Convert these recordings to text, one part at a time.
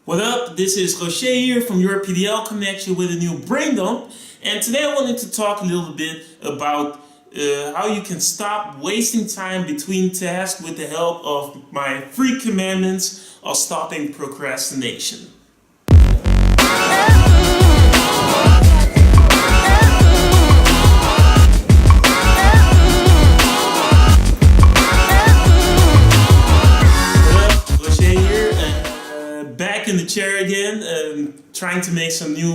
What up? This is Rocher here from your PDL connection with a new Braindump, and today I wanted to talk a little bit about how you can stop wasting time between tasks with the help of my 3 commandments of stopping procrastination. Back in the chair again, trying to make some new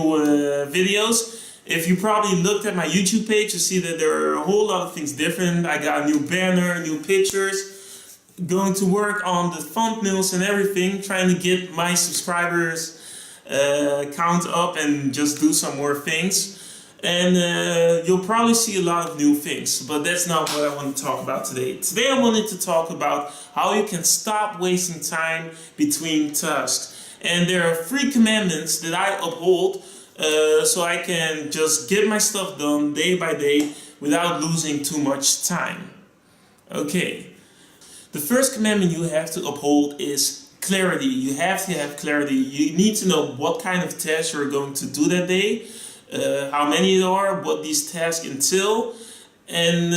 videos. If you probably looked at my YouTube page, you see that there are a whole lot of things different. I got a new banner, new pictures, going to work on the thumbnails and everything, trying to get my subscribers count up and just do some more things. And you'll probably see a lot of new things, but that's not what I want to talk about today. Today I wanted to talk about how you can stop wasting time between tasks. And there are 3 commandments that I uphold so I can just get my stuff done day by day without losing too much time. Okay, the first commandment you have to uphold is clarity. You have to have clarity. You need to know what kind of tasks you're going to do that day. How many there are, what these tasks entail, and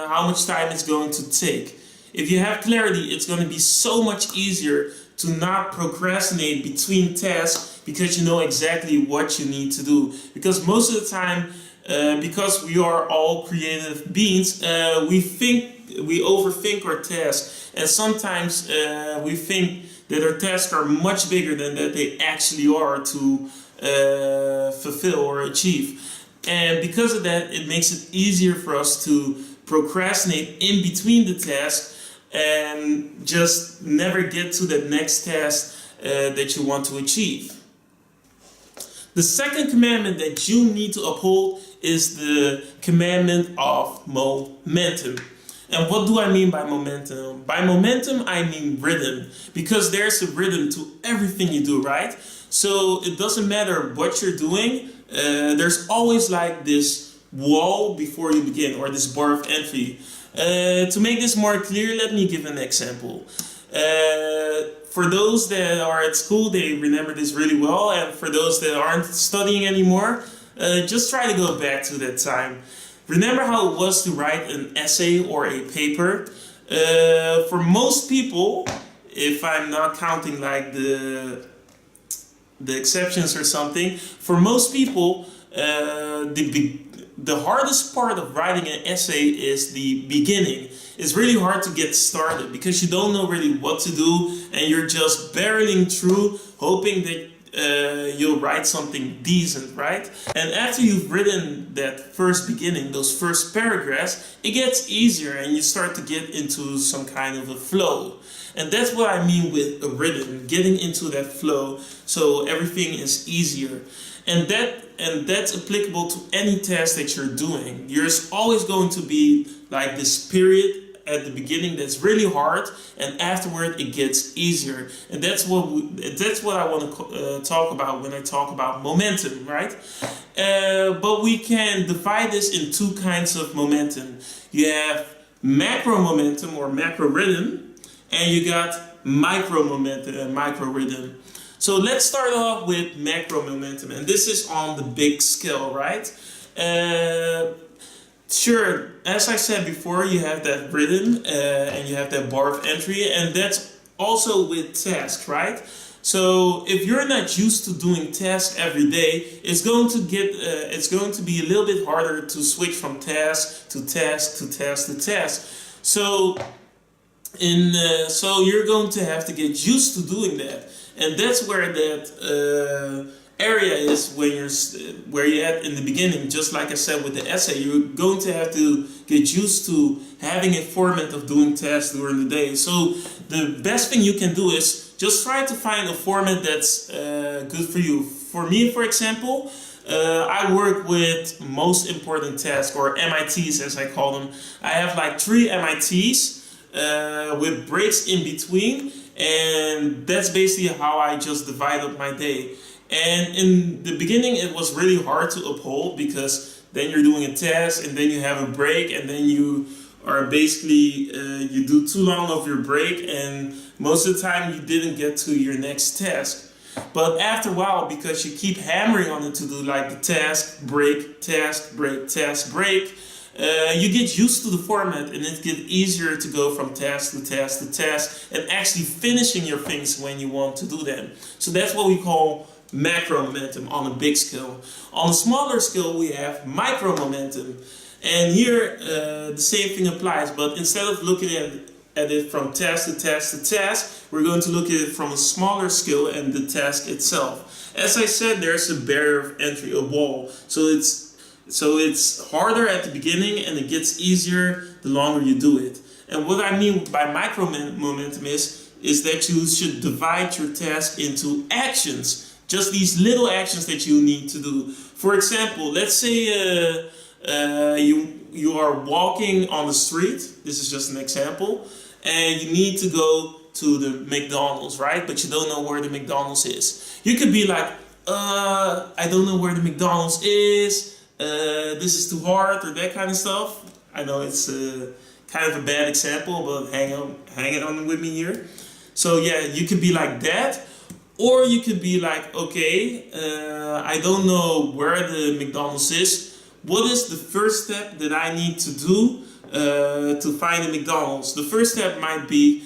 how much time it's going to take. If you have clarity, it's going to be so much easier to not procrastinate between tasks because you know exactly what you need to do. Because most of the time, because we are all creative beings, we overthink our tasks, and sometimes we think that our tasks are much bigger than that they actually are to fulfill or achieve. And because of that, it makes it easier for us to procrastinate in between the tasks and just never get to the next task that you want to achieve. The second commandment that you need to uphold is the commandment of momentum. And what do I mean by momentum? By momentum, I mean rhythm, because there's a rhythm to everything you do, right? So it doesn't matter what you're doing, there's always like this wall before you begin, or this bar of entry. To make this more clear, let me give an example. For those that are at school, they remember this really well, and for those that aren't studying anymore, just try to go back to that time. Remember how it was to write an essay or a paper? For most people, if I'm not counting like the exceptions or something, for most people, the hardest part of writing an essay is the beginning. It's really hard to get started because you don't know really what to do, and you're just barreling through, hoping that you'll write something decent, right? And after you've written that first beginning, those first paragraphs, it gets easier and you start to get into some kind of a flow. And that's what I mean with a rhythm, getting into that flow so everything is easier. And that's applicable to any task that you're doing. There's always going to be like this period at the beginning that's really hard, and afterward it gets easier. And that's what I want to talk about when I talk about momentum, right? But we can divide this in 2 kinds of momentum. You have macro momentum or macro rhythm, and you got micro momentum and micro rhythm. So let's start off with macro momentum, and this is on the big scale, right? Sure, as I said before, you have that rhythm and you have that bar of entry, and that's also with tasks, right? So if you're not used to doing tasks every day, it's going to be a little bit harder to switch from task to task to task to task. So you're going to have to get used to doing that, and that's where that area is where you're at in the beginning. Just like I said with the essay, you're going to have to get used to having a format of doing tasks during the day. So the best thing you can do is just try to find a format that's good for you. For me, for example, I work with most important tasks, or MITs as I call them. I have like 3 MITs with breaks in between, and that's basically how I just divide up my day. And in the beginning, it was really hard to uphold because then you're doing a task and then you have a break, and then you are basically, you do too long of your break, and most of the time you didn't get to your next task. But after a while, because you keep hammering on it to do like the task, break, task, break, task, break, you get used to the format, and it gets easier to go from task to task to task and actually finishing your things when you want to do them. So that's what we call macro momentum on a big scale. On a smaller scale, we have micro momentum. And here the same thing applies, but instead of looking at it from task to task to task, we're going to look at it from a smaller scale and the task itself. As I said, there's a barrier of entry, a wall. So it's harder at the beginning and it gets easier the longer you do it. And what I mean by micro momentum is that you should divide your task into actions. Just these little actions that you need to do. For example, let's say you are walking on the street. This is just an example. And you need to go to the McDonald's, right? But you don't know where the McDonald's is. You could be like, I don't know where the McDonald's is. This is too hard, or that kind of stuff. I know it's kind of a bad example, but hang on with me here. So yeah, you could be like that. Or you could be like, okay, I don't know where the McDonald's is. What is the first step that I need to do to find a McDonald's? The first step might be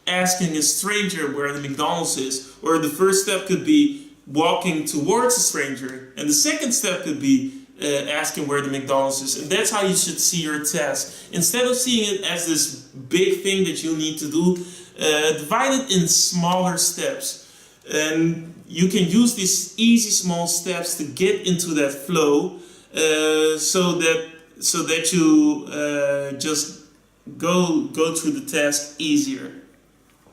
asking a stranger where the McDonald's is. Or the first step could be walking towards a stranger. And the second step could be asking where the McDonald's is. And that's how you should see your task. Instead of seeing it as this big thing that you need to do, divide it in smaller steps. And you can use these easy small steps to get into that flow, so that you just go through the task easier.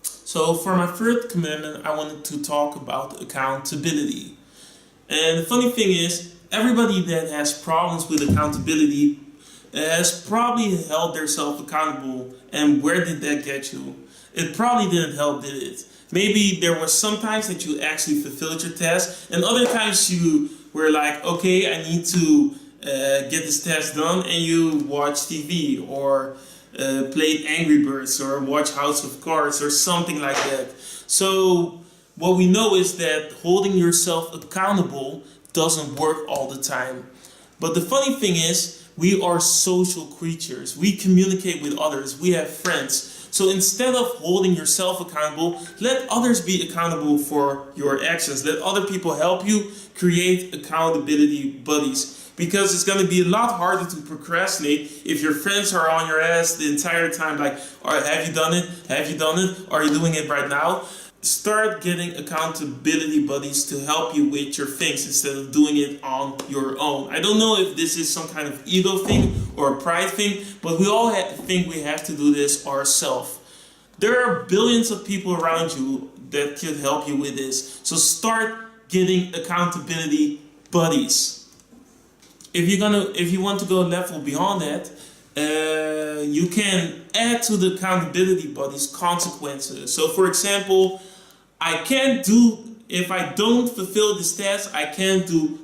So for my third commandment, I wanted to talk about accountability. And the funny thing is, everybody that has problems with accountability has probably held themselves accountable. And where did that get you? It probably didn't help, did it? Maybe there were some times that you actually fulfilled your task, and other times you were like, okay, I need to get this task done, and you watch TV or played Angry Birds or watch House of Cards or something like that. So what we know is that holding yourself accountable doesn't work all the time. But the funny thing is, we are social creatures. We communicate with others. We have friends. So instead of holding yourself accountable, let others be accountable for your actions. Let other people help you create accountability buddies. Because it's going to be a lot harder to procrastinate if your friends are on your ass the entire time. Like, have you done it? Have you done it? Are you doing it right now? Start getting accountability buddies to help you with your things instead of doing it on your own. I don't know if this is some kind of ego thing or a pride thing, but we all think we have to do this ourselves. There are billions of people around you that could help you with this. So start getting accountability buddies. If you want to go a level beyond that, you can add to the accountability buddies consequences. So for example, if I don't fulfill this task, I can't do ...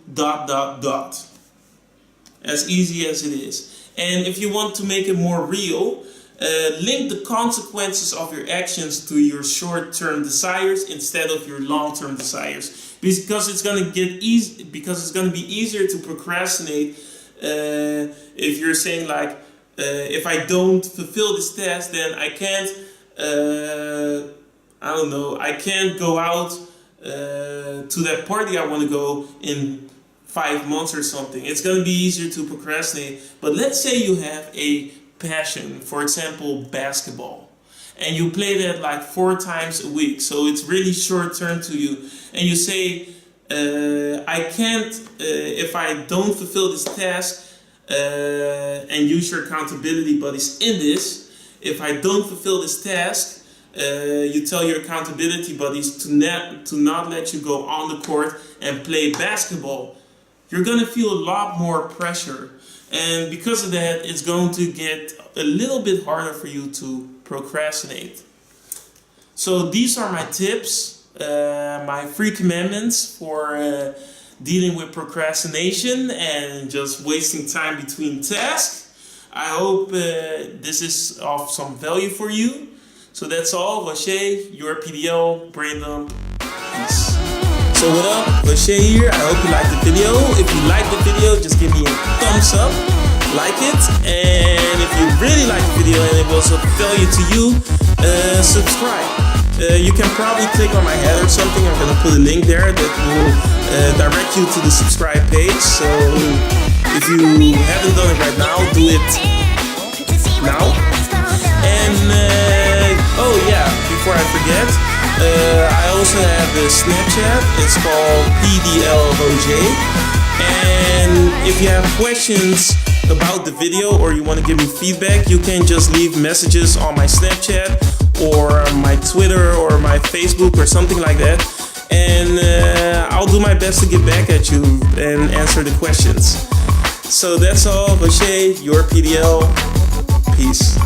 As easy as it is. And if you want to make it more real, link the consequences of your actions to your short-term desires instead of your long-term desires. Because it's going to be easier to procrastinate if you're saying like, if I don't fulfill this task, then I can't, I can't go out to that party I want to go in 5 months or something. It's going to be easier to procrastinate. But let's say you have a passion, for example, basketball, and you play that like 4 times a week. So it's really short term to you. And you say, I can't, if I don't fulfill this task, and use your accountability buddies in this, if I don't fulfill this task, you tell your accountability buddies to not let you go on the court and play basketball. You're going to feel a lot more pressure. And because of that, it's going to get a little bit harder for you to procrastinate. So these are my tips, my 3 commandments for dealing with procrastination and just wasting time between tasks. I hope this is of some value for you. So that's all. Vache, your PDL, Braindump. Peace. So what up, Rocher here. I hope you liked the video. If you liked the video, just give me a thumbs up, like it, and if you really like the video and it was of value to you, subscribe. You can probably click on my head or something. I'm gonna put a link there that will direct you to the subscribe page. So if you haven't done it right now, do it now. And oh yeah, before I forget, I also have a Snapchat. It's called PDLOJ. And if you have questions about the video or you want to give me feedback, you can just leave messages on my Snapchat or my Twitter or my Facebook or something like that. And I'll do my best to get back at you and answer the questions. So that's all. Rocher, your PDL. Peace.